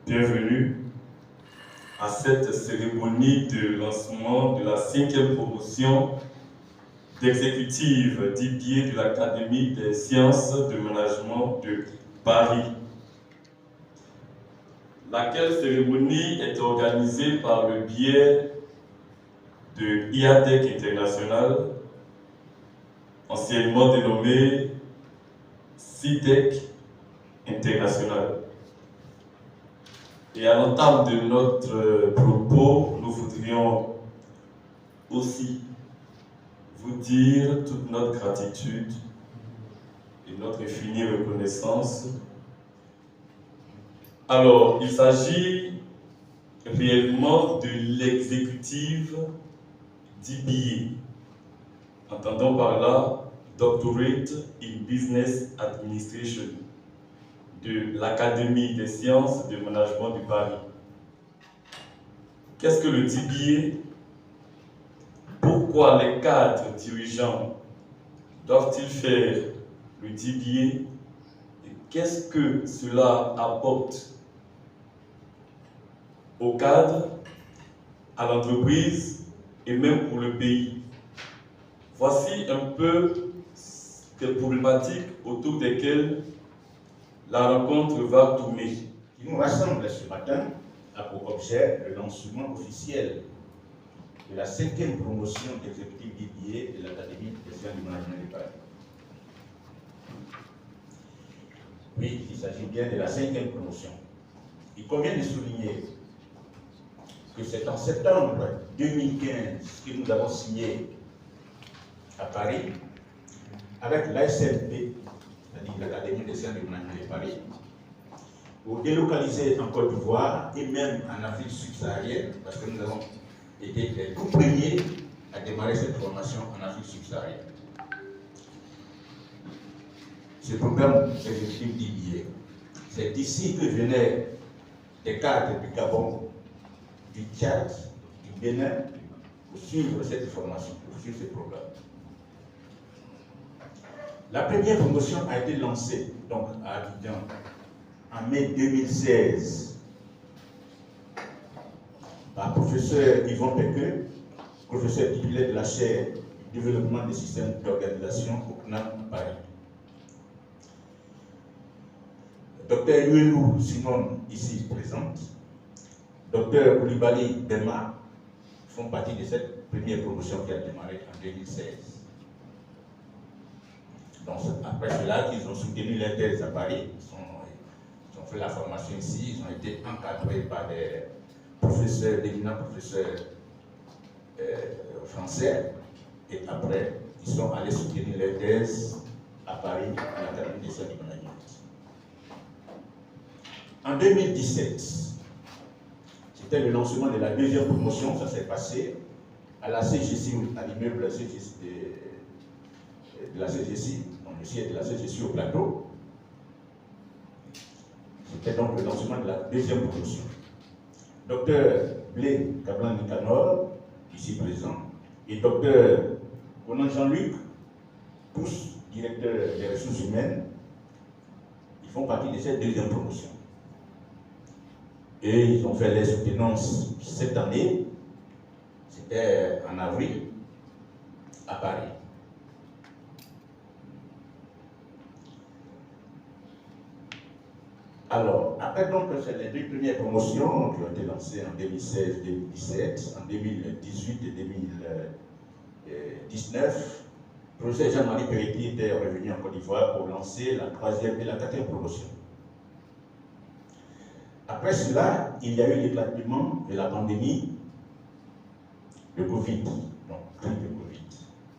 bienvenue à cette cérémonie de lancement de la 5e promotion d'exécutive DBA de l'Académie des sciences de management de Paris. Laquelle cérémonie est organisée par le biais de IADEC International, anciennement dénommé CIDEC International. Et à l'entame de notre propos, nous voudrions aussi vous dire toute notre gratitude et notre infinie reconnaissance. Alors, il s'agit réellement de l'exécutive DBA. Entendons par là Doctorate in Business Administration de l'Académie des sciences de management du Paris. Qu'est-ce que le DBA? Pourquoi les cadres dirigeants doivent-ils faire le DBA? Et qu'est-ce que cela apporte aux cadres, à l'entreprise et même pour le pays? Voici un peu des problématiques autour desquelles la rencontre va tourner. Qui nous rassemble ce matin a pour objet le lancement officiel de la 5e promotion d'exécutif DBA de l'Académie des sciences du management de Paris. Oui, il s'agit bien de la 5e promotion. Il convient de souligner que c'est en septembre 2015 que nous avons signé à Paris avec l'ASMP, c'est-à-dire l'Académie des sciences du management de Paris, pour délocaliser en Côte d'Ivoire et même en Afrique subsaharienne, parce que nous avons été les tout premiers à démarrer cette formation en Afrique subsaharienne. Ce programme exécutif DBA, c'est ici que venaient des cadres du Gabon, du Tchad, du Bénin, pour suivre cette formation, pour suivre ce programme. La première promotion a été lancée donc à Abidjan en mai 2016 par professeur Yvon Pequeux, professeur titulaire de la chaire du développement des systèmes d'organisation au CNAM Paris. Docteur Yuelou Simone, ici présente, docteur Koulibaly Bema font partie de cette première promotion qui a démarré en 2016. Donc, après cela, ils ont soutenu leur thèse à Paris, ils ont fait la formation ici, ils ont été encadrés par des professeurs, d'éminents professeurs français, et après, ils sont allés soutenir leur thèse à Paris, à l'Académie des sciences du management. En 2017, c'était le lancement de la 2e promotion, ça s'est passé à la CGC, à l'immeuble de la CGC, dans le siège de la CGC au plateau. C'était donc le lancement de la 2e promotion. Docteur Blé Cablan Nicanor, ici présent, et docteur Conan Jean-Luc, tous directeurs des ressources humaines, ils font partie de cette 2e promotion. Et ils ont fait les soutenances cette année, c'était en avril, à Paris. Alors, après donc, c'est les 2 premières promotions qui ont été lancées en 2016-2017, en 2018 et 2019. Le professeur Jean-Marie Peretti était revenu en Côte d'Ivoire pour lancer la 3e et la 4e promotion. Après cela, il y a eu l'éclatement de la pandémie de Covid, donc crise de Covid,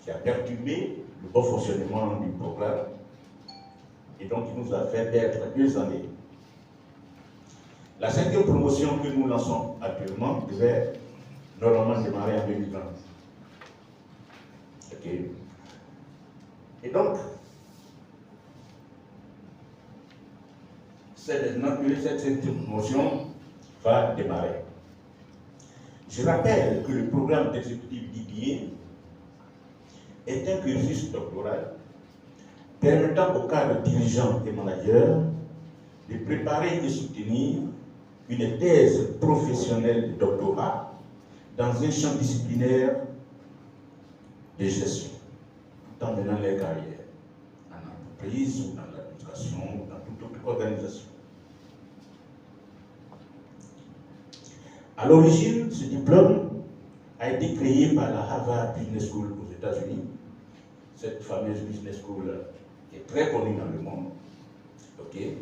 qui a perturbé le bon fonctionnement du programme et donc il nous a fait perdre 2 années. La 5e promotion que nous lançons actuellement devait normalement démarrer en 2020. Ok. Et donc, cette 5e promotion va démarrer. Je rappelle que le programme d'exécutif DBA est un cursus doctoral permettant aux cadres dirigeants et managers de préparer et soutenir une thèse professionnelle de doctorat dans un champ disciplinaire de gestion, tout en menant leur carrière en entreprise ou dans l'administration ou dans toute autre organisation. À l'origine, ce diplôme a été créé par la Harvard Business School aux États-Unis, cette fameuse business school qui est très connue dans le monde, okay,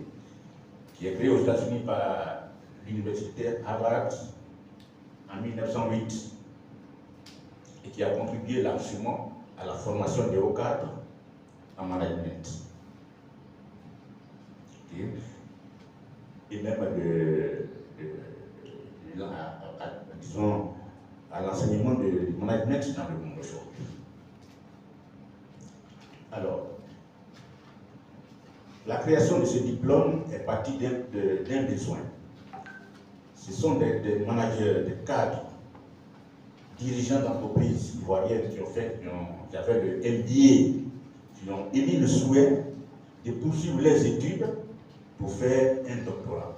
qui est créée aux États-Unis par l'université Harvard en 1908 et qui a contribué largement à la formation des hauts cadres en management. Okay. Et même disons, à l'enseignement du management dans le monde aujourd'hui. Alors, la création de ce diplôme est partie d'un besoin. Ce sont des managers, des cadres, dirigeants d'entreprises ivoiriennes qui avaient le MBA, qui ont émis le souhait de poursuivre les études pour faire un doctorat.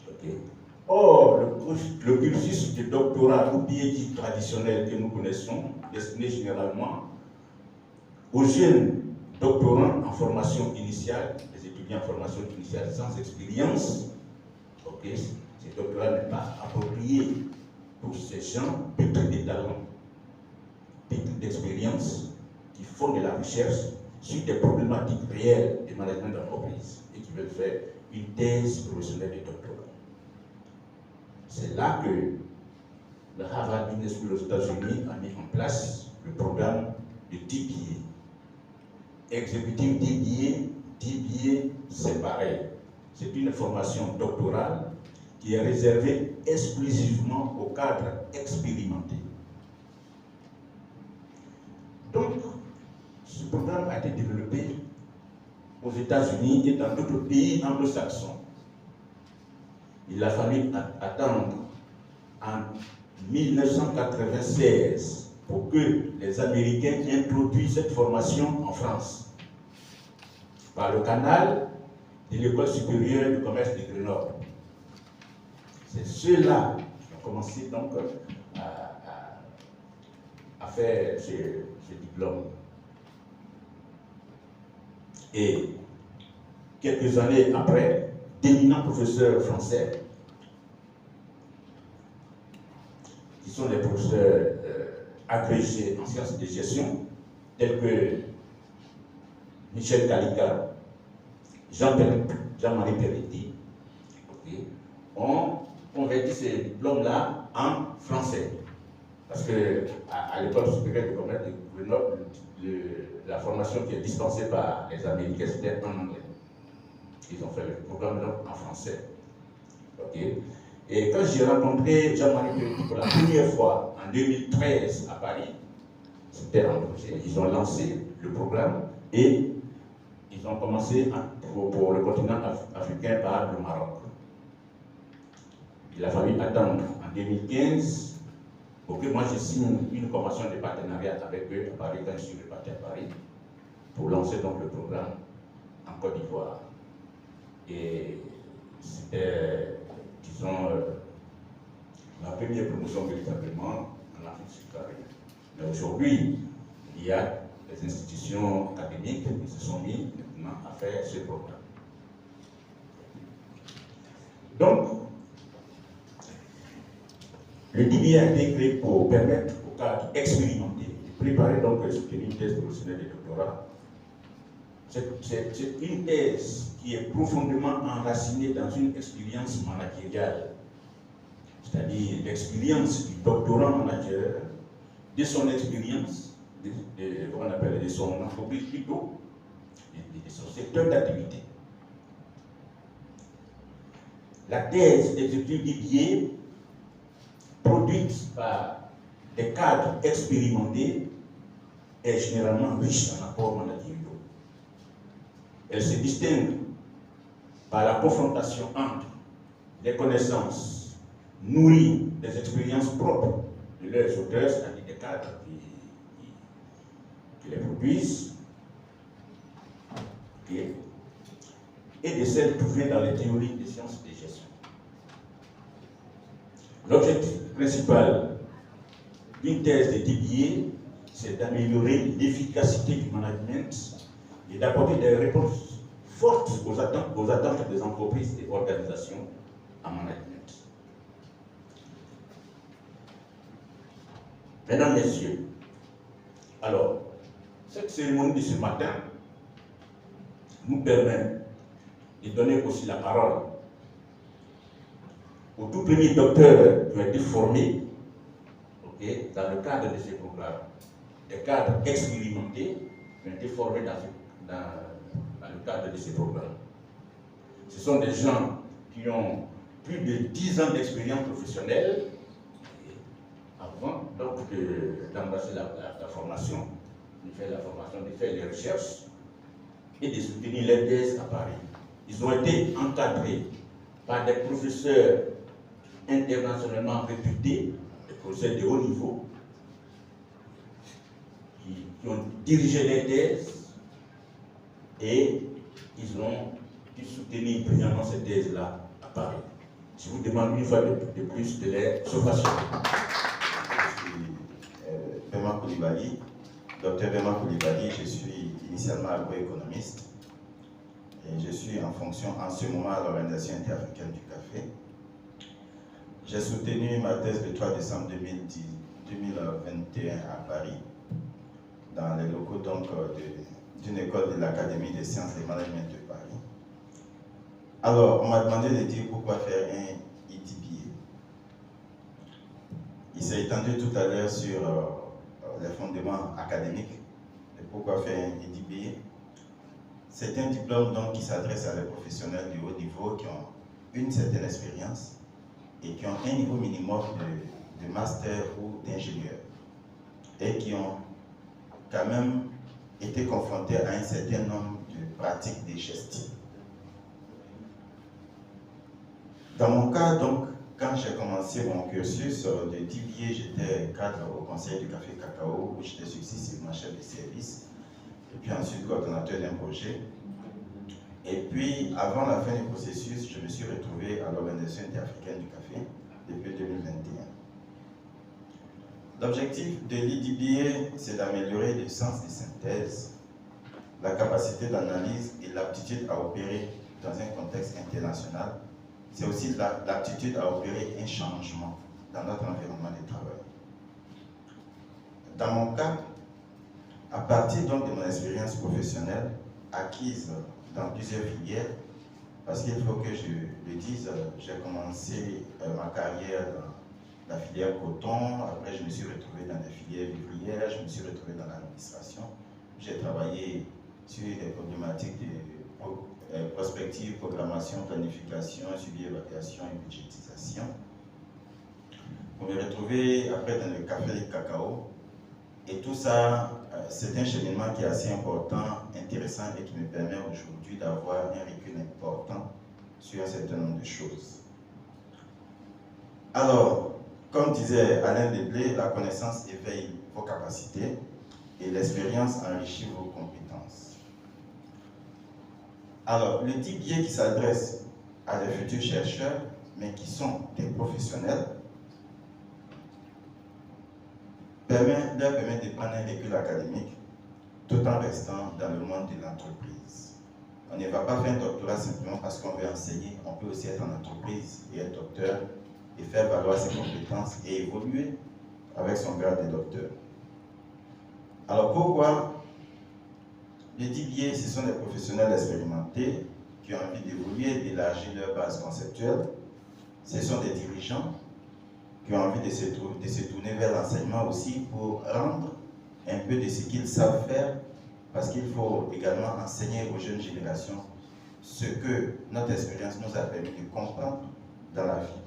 Okay. Or, le cursus de doctorat ou PhD traditionnel que nous connaissons, destiné généralement aux jeunes doctorants en formation initiale, les étudiants en formation initiale sans expérience, okay, ce doctorat n'est pas approprié pour ces gens pétris de talent, pétris d'expérience, qui font de la recherche sur des problématiques réelles de management d'entreprise et qui veulent faire une thèse professionnelle de doctorat. C'est là que le Harvard Business School aux États-Unis a mis en place le programme de DBA. Executive DBA, c'est pareil. C'est une formation doctorale qui est réservée exclusivement aux cadres expérimentés. Donc, ce programme a été développé aux États-Unis et dans d'autres pays anglo-saxons. Il a fallu attendre en 1996 pour que les Américains introduisent cette formation en France par le canal de l'École supérieure du commerce de Grenoble. C'est ceux-là qui ont commencé donc à faire ce diplôme. Et quelques années après, d'éminents professeurs français, qui sont des professeurs agrégés en sciences de gestion, tels que Michel Calica, Jean-Marie Peretti, okay, ont converti ces diplômes-là en français. Parce que à l'école supérieure du commerce de Grenoble, la formation qui est dispensée par les Américains, c'était en anglais. Ils ont fait le programme en français. Okay. Et quand j'ai rencontré Jean-Marie Peretti pour la première fois en 2013 à Paris, c'était en projet. Ils ont lancé le programme et ils ont commencé pour le continent africain par le Maroc. Il a fallu attendre en 2015 pour que moi je signe une convention de partenariat avec eux à Paris, quand je suis reparti à Paris, pour lancer donc le programme en Côte d'Ivoire. Et c'était, disons, la première promotion véritablement en Afrique subsaharienne. Mais aujourd'hui, il y a des institutions académiques qui se sont mis maintenant à faire ce programme. Donc, le DBA a été créé pour permettre aux cadres expérimentés de préparer donc et soutenir une thèse professionnelle de doctorat. C'est une thèse qui est profondément enracinée dans une expérience managériale, c'est-à-dire l'expérience du doctorant manager, de son expérience, on appelle de son entreprise plutôt, de son secteur d'activité. La thèse d'exécutif DBA, produite par des cadres expérimentés, est généralement riche en apports managériaux. Elle se distingue par la confrontation entre les connaissances nourries des expériences propres de leurs auteurs, c'est-à-dire des cadres qui les produisent, okay, et de celles trouvées dans les théories des sciences de gestion. L'objectif principal d'une thèse de DBA, c'est d'améliorer l'efficacité du management et d'apporter des réponses fortes aux attentes des entreprises et organisations en management. Mesdames, Messieurs, alors, cette cérémonie de ce matin nous permet de donner aussi la parole aux tout premiers docteurs qui ont été formés dans le cadre de ces programmes. Des cadres expérimentés qui ont été formés dans le cadre de ces programmes. Ce sont des gens qui ont plus de 10 ans d'expérience professionnelle avant d'embrasser la formation, de faire la formation, de faire les recherches et de soutenir les thèses à Paris. Ils ont été encadrés par des professeurs internationalement réputés, des professeurs de haut niveau, qui ont dirigé les thèses et ils ont pu soutenir brillamment ces thèses-là à Paris. Je vous demande une fois de plus de les s'offrir. Bema Koulibaly, docteur Bema Koulibaly, je suis initialement agroéconomiste et je suis en fonction en ce moment à l'Organisation interafricaine du café. J'ai soutenu ma thèse le 3 décembre 2021 à Paris, dans les locaux donc d'une école de l'Académie des sciences et management de Paris. Alors, on m'a demandé de dire pourquoi faire un EDBA. Il s'est étendu tout à l'heure sur les fondements académiques et pourquoi faire un EDBA. C'est un diplôme donc qui s'adresse à des professionnels du haut niveau qui ont une certaine expérience et qui ont un niveau minimum de master ou d'ingénieur et qui ont quand même été confrontés à un certain nombre de pratiques de gestion. Dans mon cas, donc, quand j'ai commencé mon cursus de DBA, j'étais cadre au Conseil du Café Cacao, où j'étais successivement chef de service, et puis ensuite coordonnateur d'un projet. Et puis, avant la fin du processus, je me suis retrouvé à l'Organisation interafricaine du café depuis 2021. L'objectif de l'EDBA, c'est d'améliorer le sens de synthèse, la capacité d'analyse et l'aptitude à opérer dans un contexte international. C'est aussi l'aptitude à opérer un changement dans notre environnement de travail. Dans mon cas, à partir donc de mon expérience professionnelle acquise dans plusieurs filières, parce qu'il faut que je le dise, j'ai commencé ma carrière dans la filière coton, après je me suis retrouvé dans des filières vivrières, je me suis retrouvé dans l'administration. J'ai travaillé sur des problématiques de prospective, programmation, planification, suivi, évaluation et budgétisation. Pour me retrouver après dans le café et le cacao. Et tout ça, c'est un cheminement qui est assez important, intéressant et qui me permet aujourd'hui d'avoir un recul important sur un certain nombre de choses. Alors, comme disait Alain Deblé, la connaissance éveille vos capacités et l'expérience enrichit vos compétences. Alors, le DBA qui s'adresse à des futurs chercheurs, mais qui sont des professionnels, leur permet de prendre un recul académique tout en restant dans le monde de l'entreprise. On ne va pas faire un doctorat simplement parce qu'on veut enseigner, on peut aussi être en entreprise et être docteur et faire valoir ses compétences et évoluer avec son grade de docteur. Alors pourquoi les DBA, ce sont des professionnels expérimentés qui ont envie d'évoluer, d'élargir leur base conceptuelle. Ce sont des dirigeants qui ont envie de se tourner vers l'enseignement aussi pour rendre un peu de ce qu'ils savent faire, parce qu'il faut également enseigner aux jeunes générations ce que notre expérience nous a permis de comprendre dans la vie.